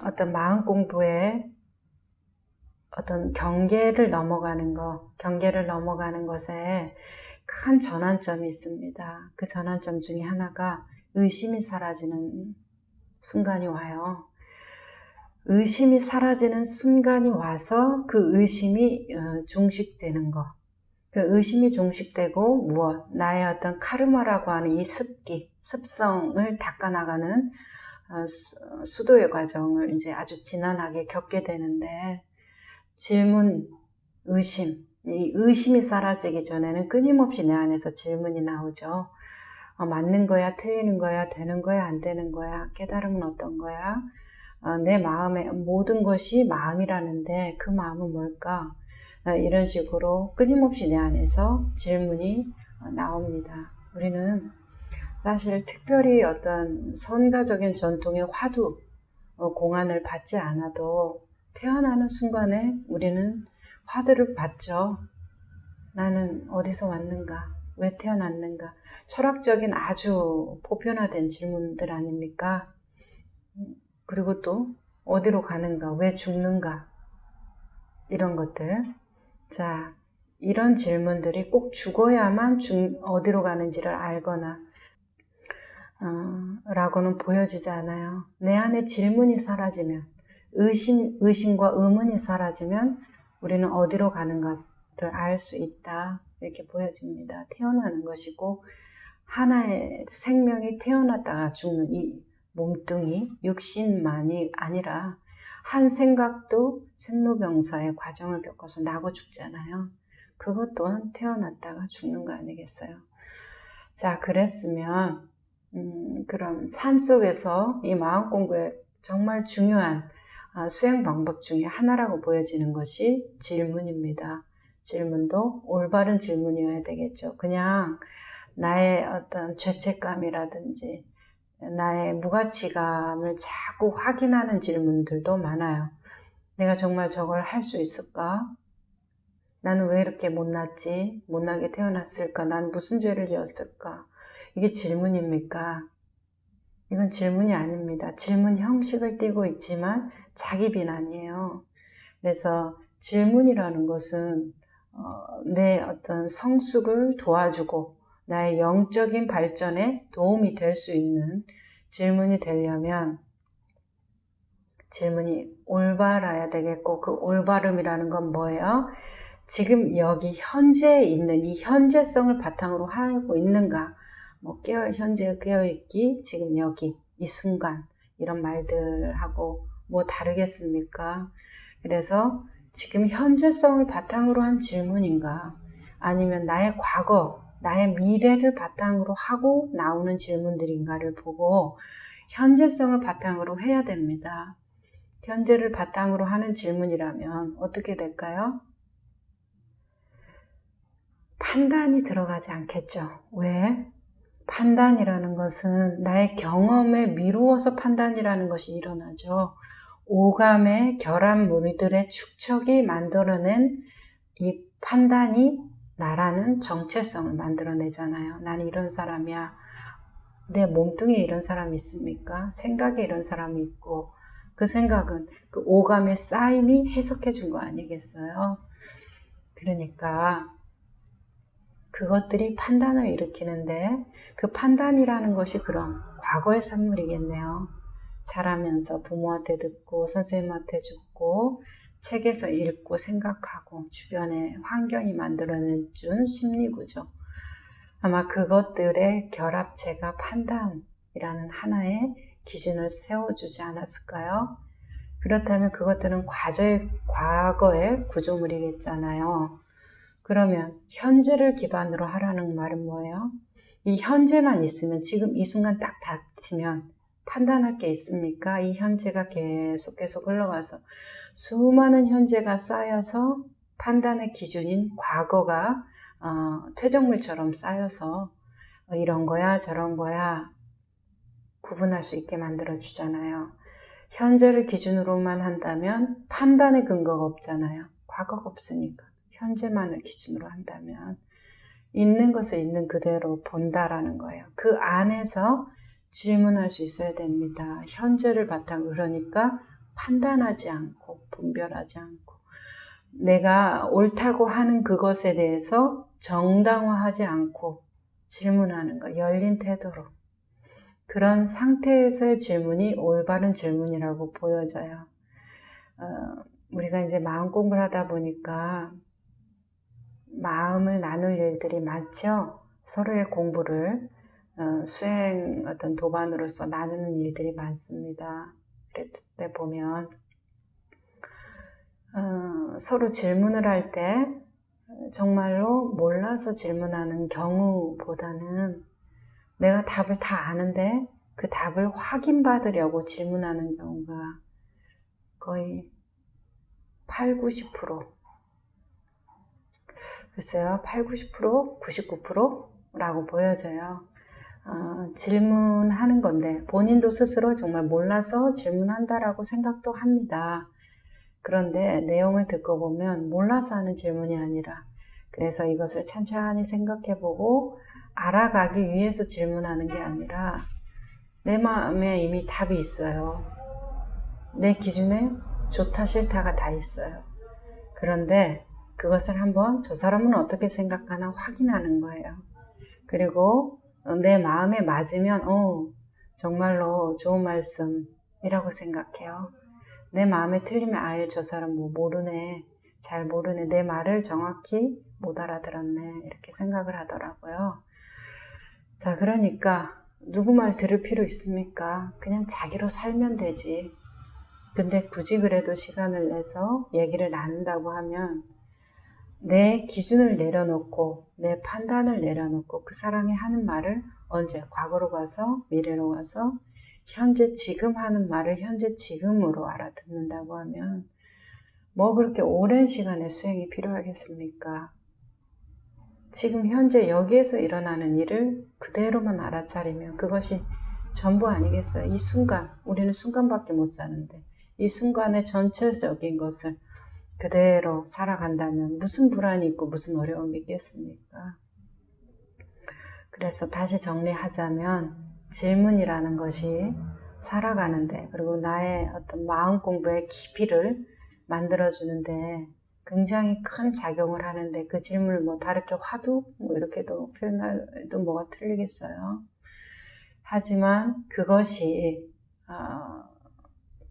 어떤 마음 공부에 어떤 경계를 넘어가는 것에 큰 전환점이 있습니다. 그 전환점 중에 하나가 의심이 사라지는 순간이 와요. 의심이 사라지는 순간이 와서 그 의심이 종식되는 거. 그 의심이 종식되고 나의 어떤 카르마라고 하는 이 습성을 닦아나가는 수도의 과정을 이제 아주 지난하게 겪게 되는데, 질문, 의심, 이 의심이 사라지기 전에는 끊임없이 내 안에서 질문이 나오죠. 맞는 거야, 틀리는 거야, 되는 거야, 안 되는 거야, 깨달음은 어떤 거야? 내 마음의 모든 것이 마음이라는데 그 마음은 뭘까? 이런 식으로 끊임없이 내 안에서 질문이 나옵니다. 우리는 사실 특별히 어떤 선가적인 전통의 화두, 공안을 받지 않아도 태어나는 순간에 우리는 화두를 받죠. 나는 어디서 왔는가? 왜 태어났는가? 철학적인 아주 보편화된 질문들 아닙니까? 그리고 또 어디로 가는가? 왜 죽는가? 이런 것들. 자, 이런 질문들이 꼭 죽어야만 어디로 가는지를 알거나 라고는 보여지지 않아요. 내 안에 질문이 사라지면, 의심과 의문이 사라지면 우리는 어디로 가는 것을 알 수 있다. 이렇게 보여집니다. 태어나는 것이고, 하나의 생명이 태어났다가 죽는 이 몸뚱이, 육신만이 아니라 한 생각도 생로병사의 과정을 겪어서 나고 죽잖아요. 그것 또한 태어났다가 죽는 거 아니겠어요? 자, 그랬으면 그럼 삶 속에서 이 마음 공부에 정말 중요한 수행 방법 중에 하나라고 보여지는 것이 질문입니다. 질문도 올바른 질문이어야 되겠죠. 그냥 나의 어떤 죄책감이라든지 나의 무가치감을 자꾸 확인하는 질문들도 많아요. 내가 정말 저걸 할 수 있을까? 나는 왜 이렇게 못났지? 못나게 태어났을까? 난 무슨 죄를 지었을까? 이게 질문입니까? 이건 질문이 아닙니다. 질문 형식을 띠고 있지만 자기 비난이에요. 그래서 질문이라는 것은 내 어떤 성숙을 도와주고 나의 영적인 발전에 도움이 될 수 있는 질문이 되려면 질문이 올바라야 되겠고, 그 올바름이라는 건 뭐예요? 지금 여기 현재에 있는 이 현재성을 바탕으로 하고 있는가? 현재 깨어있기, 지금 여기, 이 순간, 이런 말들하고 뭐 다르겠습니까? 그래서 지금 현재성을 바탕으로 한 질문인가? 아니면 나의 과거, 나의 미래를 바탕으로 하고 나오는 질문들인가를 보고 현재성을 바탕으로 해야 됩니다. 현재를 바탕으로 하는 질문이라면 어떻게 될까요? 판단이 들어가지 않겠죠. 왜? 판단이라는 것은 나의 경험에 미루어서 판단이라는 것이 일어나죠. 오감의 결합물들의 축척이 만들어낸 이 판단이 나라는 정체성을 만들어내잖아요. 나는 이런 사람이야. 내 몸뚱이에 이런 사람이 있습니까? 생각에 이런 사람이 있고, 그 생각은 그 오감의 쌓임이 해석해 준 거 아니겠어요? 그러니까 그것들이 판단을 일으키는데, 그 판단이라는 것이 그럼 과거의 산물이겠네요. 자라면서 부모한테 듣고 선생님한테 듣고 책에서 읽고 생각하고 주변의 환경이 만들어내준 심리구조. 아마 그것들의 결합체가 판단이라는 하나의 기준을 세워주지 않았을까요? 그렇다면 그것들은 과거의 구조물이겠잖아요. 그러면 현재를 기반으로 하라는 말은 뭐예요? 이 현재만 있으면, 지금 이 순간 딱 닥치면 판단할 게 있습니까? 이 현재가 계속 흘러가서 수많은 현재가 쌓여서 판단의 기준인 과거가 퇴적물처럼 쌓여서 이런 거야 저런 거야 구분할 수 있게 만들어주잖아요. 현재를 기준으로만 한다면 판단의 근거가 없잖아요. 과거가 없으니까. 현재만을 기준으로 한다면 있는 것을 있는 그대로 본다라는 거예요. 그 안에서 질문할 수 있어야 됩니다. 현재를 바탕으로, 그러니까 판단하지 않고 분별하지 않고 내가 옳다고 하는 그것에 대해서 정당화하지 않고 질문하는 거, 열린 태도로. 그런 상태에서의 질문이 올바른 질문이라고 보여져요. 우리가 이제 마음 공부를 하다 보니까 마음을 나눌 일들이 많죠. 서로의 공부를 수행 어떤 도반으로서 나누는 일들이 많습니다. 그럴 때 보면 서로 질문을 할 때 정말로 몰라서 질문하는 경우보다는 내가 답을 다 아는데 그 답을 확인받으려고 질문하는 경우가 거의 80-90%. 글쎄요, 80-90%, 99%라고 보여져요. 질문하는 건데 본인도 스스로 정말 몰라서 질문한다라고 생각도 합니다. 그런데 내용을 듣고 보면 몰라서 하는 질문이 아니라 그래서 이것을 찬찬히 생각해보고 알아가기 위해서 질문하는 게 아니라 내 마음에 이미 답이 있어요. 내 기준에 좋다 싫다가 다 있어요. 그런데 그것을 한번 저 사람은 어떻게 생각하나 확인하는 거예요. 그리고 내 마음에 맞으면 정말로 좋은 말씀이라고 생각해요. 내 마음에 틀리면 아예 저 사람 뭐 모르네, 잘 모르네, 내 말을 정확히 못 알아들었네 이렇게 생각을 하더라고요. 자, 그러니까 누구 말 들을 필요 있습니까? 그냥 자기로 살면 되지. 근데 굳이 그래도 시간을 내서 얘기를 나눈다고 하면 내 기준을 내려놓고 내 판단을 내려놓고 그 사람이 하는 말을 언제 과거로 가서 미래로 가서 현재 지금 하는 말을 현재 지금으로 알아듣는다고 하면 뭐 그렇게 오랜 시간의 수행이 필요하겠습니까? 지금 현재 여기에서 일어나는 일을 그대로만 알아차리면 그것이 전부 아니겠어요? 이 순간, 우리는 순간밖에 못 사는데 이 순간의 전체적인 것을 그대로 살아간다면 무슨 불안이 있고 무슨 어려움이 있겠습니까? 그래서 다시 정리하자면 질문이라는 것이 살아가는데 그리고 나의 어떤 마음 공부의 깊이를 만들어주는데 굉장히 큰 작용을 하는데 그 질문을 뭐 다르게 화두 뭐 이렇게도 표현해도 뭐가 틀리겠어요. 하지만 그것이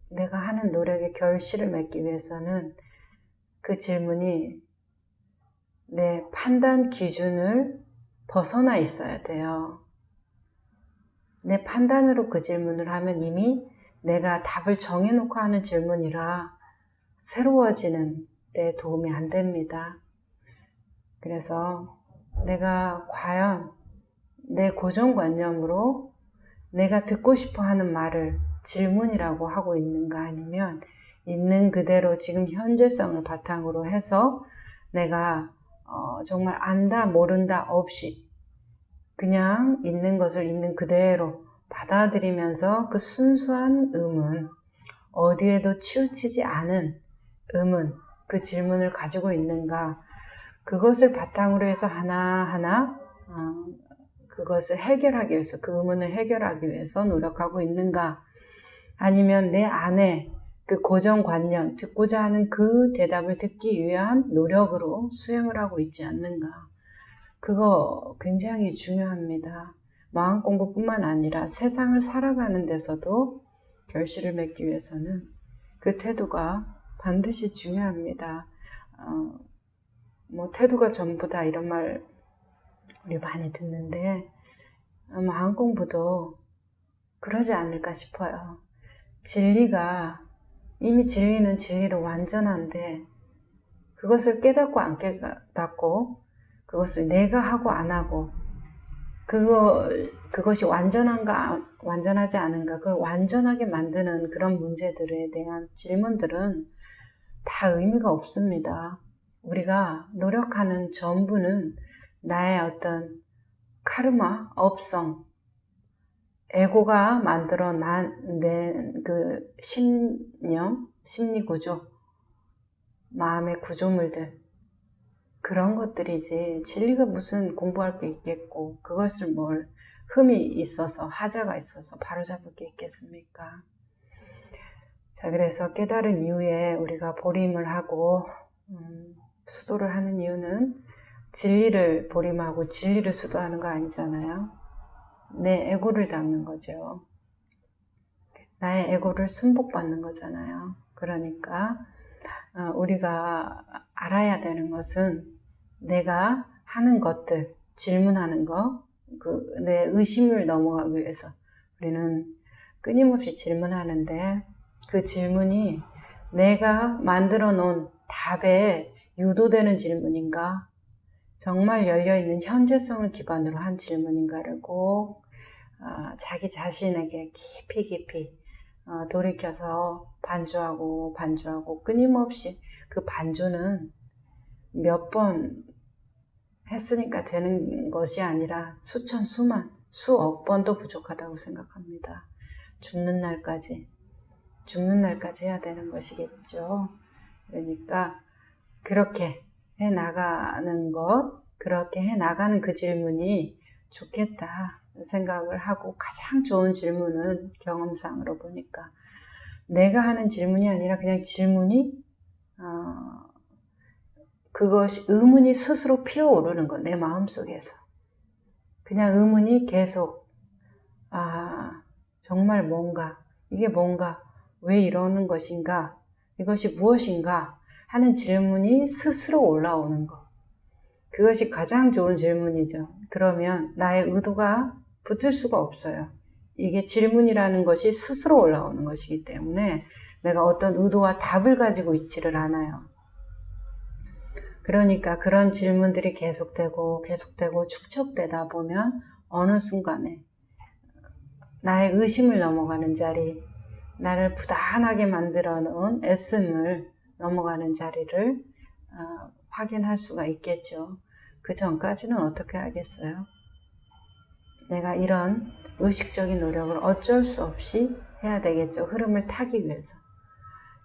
내가 하는 노력의 결실을 맺기 위해서는 그 질문이 내 판단 기준을 벗어나 있어야 돼요. 내 판단으로 그 질문을 하면 이미 내가 답을 정해놓고 하는 질문이라 새로워지는 데 도움이 안 됩니다. 그래서 내가 과연 내 고정관념으로 내가 듣고 싶어 하는 말을 질문이라고 하고 있는가 아니면 있는 그대로 지금 현재성을 바탕으로 해서 내가 정말 안다 모른다 없이 그냥 있는 것을 있는 그대로 받아들이면서 그 순수한 의문, 어디에도 치우치지 않은 의문, 그 질문을 가지고 있는가, 그것을 바탕으로 해서 하나하나 그것을 해결하기 위해서, 그 의문을 해결하기 위해서 노력하고 있는가, 아니면 내 안에 그 고정관념, 듣고자 하는 그 대답을 듣기 위한 노력으로 수행을 하고 있지 않는가. 그거 굉장히 중요합니다. 마음 공부뿐만 아니라 세상을 살아가는 데서도 결실을 맺기 위해서는 그 태도가 반드시 중요합니다. 뭐 태도가 전부다 이런 말 우리 많이 듣는데 마음 공부도 그러지 않을까 싶어요. 진리가 이미 진리는 진리로 완전한데 그것을 깨닫고 안 깨닫고 그것을 내가 하고 안 하고 그것이 완전한가 완전하지 않은가 그걸 완전하게 만드는 그런 문제들에 대한 질문들은 다 의미가 없습니다. 우리가 노력하는 전부는 나의 어떤 카르마, 업성, 에고가 만들어 낸 그 심령, 심리 구조, 마음의 구조물들 그런 것들이지 진리가 무슨 공부할 게 있겠고 그것을 뭘 흠이 있어서, 하자가 있어서 바로잡을 게 있겠습니까? 자, 그래서 깨달은 이후에 우리가 보림을 하고 수도를 하는 이유는 진리를 보림하고 진리를 수도하는 거 아니잖아요. 내 에고를 닦는 거죠. 나의 에고를 승복받는 거잖아요. 그러니까 우리가 알아야 되는 것은 내가 하는 것들, 질문하는 거, 내 의심을 넘어가기 위해서 우리는 끊임없이 질문하는데 그 질문이 내가 만들어 놓은 답에 유도되는 질문인가? 정말 열려있는 현재성을 기반으로 한 질문인가를 꼭 자기 자신에게 깊이 돌이켜서 반주하고 끊임없이 그 반주는 몇 번 했으니까 되는 것이 아니라 수천, 수만, 수억 번도 부족하다고 생각합니다. 죽는 날까지 해야 되는 것이겠죠. 그러니까 그렇게 해나가는 것, 그렇게 해나가는 그 질문이 좋겠다 생각을 하고 가장 좋은 질문은 경험상으로 보니까 내가 하는 질문이 아니라 그냥 질문이 그것이 의문이 스스로 피어오르는 것, 내 마음속에서 그냥 의문이 계속 정말 뭔가, 이게 뭔가, 왜 이러는 것인가, 이것이 무엇인가 하는 질문이 스스로 올라오는 것, 그것이 가장 좋은 질문이죠. 그러면 나의 의도가 붙을 수가 없어요. 이게 질문이라는 것이 스스로 올라오는 것이기 때문에 내가 어떤 의도와 답을 가지고 있지를 않아요. 그러니까 그런 질문들이 계속되고 축적되다 보면 어느 순간에 나의 의심을 넘어가는 자리, 나를 부단하게 만들어 놓은 애씀을 넘어가는 자리를 확인할 수가 있겠죠. 그 전까지는 어떻게 하겠어요? 내가 이런 의식적인 노력을 어쩔 수 없이 해야 되겠죠. 흐름을 타기 위해서.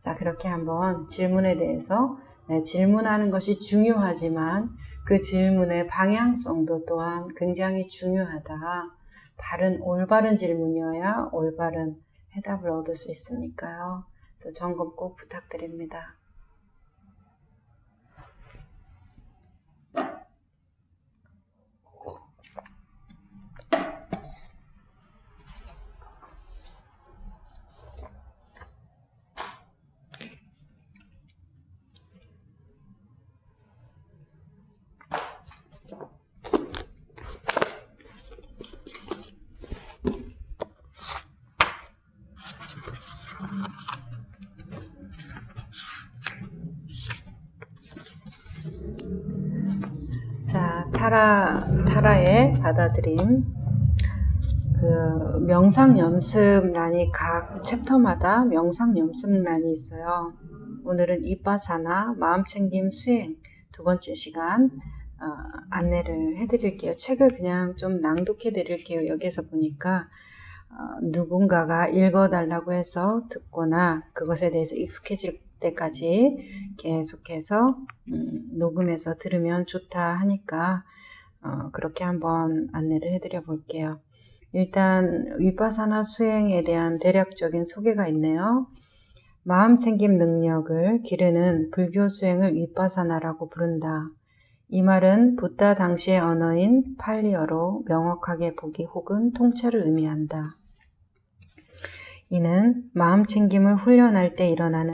자, 그렇게 한번 질문에 대해서 질문하는 것이 중요하지만 그 질문의 방향성도 또한 굉장히 중요하다. 올바른 질문이어야 올바른 해답을 얻을 수 있으니까요. 그래서 점검 꼭 부탁드립니다. 자, 타라의 받아들임. 그 명상 연습란이 각 챕터마다 명상 연습란이 있어요. 오늘은 이빠사나 마음챙김 수행 두 번째 시간 안내를 해드릴게요. 책을 그냥 좀 낭독해 드릴게요. 여기서 보니까 누군가가 읽어달라고 해서 듣거나 그것에 대해서 익숙해질 때까지 계속해서 녹음해서 들으면 좋다 하니까 그렇게 한번 안내를 해드려 볼게요. 일단 위파사나 수행에 대한 대략적인 소개가 있네요. 마음챙김 능력을 기르는 불교 수행을 위파사나라고 부른다. 이 말은 붓다 당시의 언어인 팔리어로 명확하게 보기 혹은 통찰을 의미한다. 이는 마음챙김을 훈련할 때 일어나는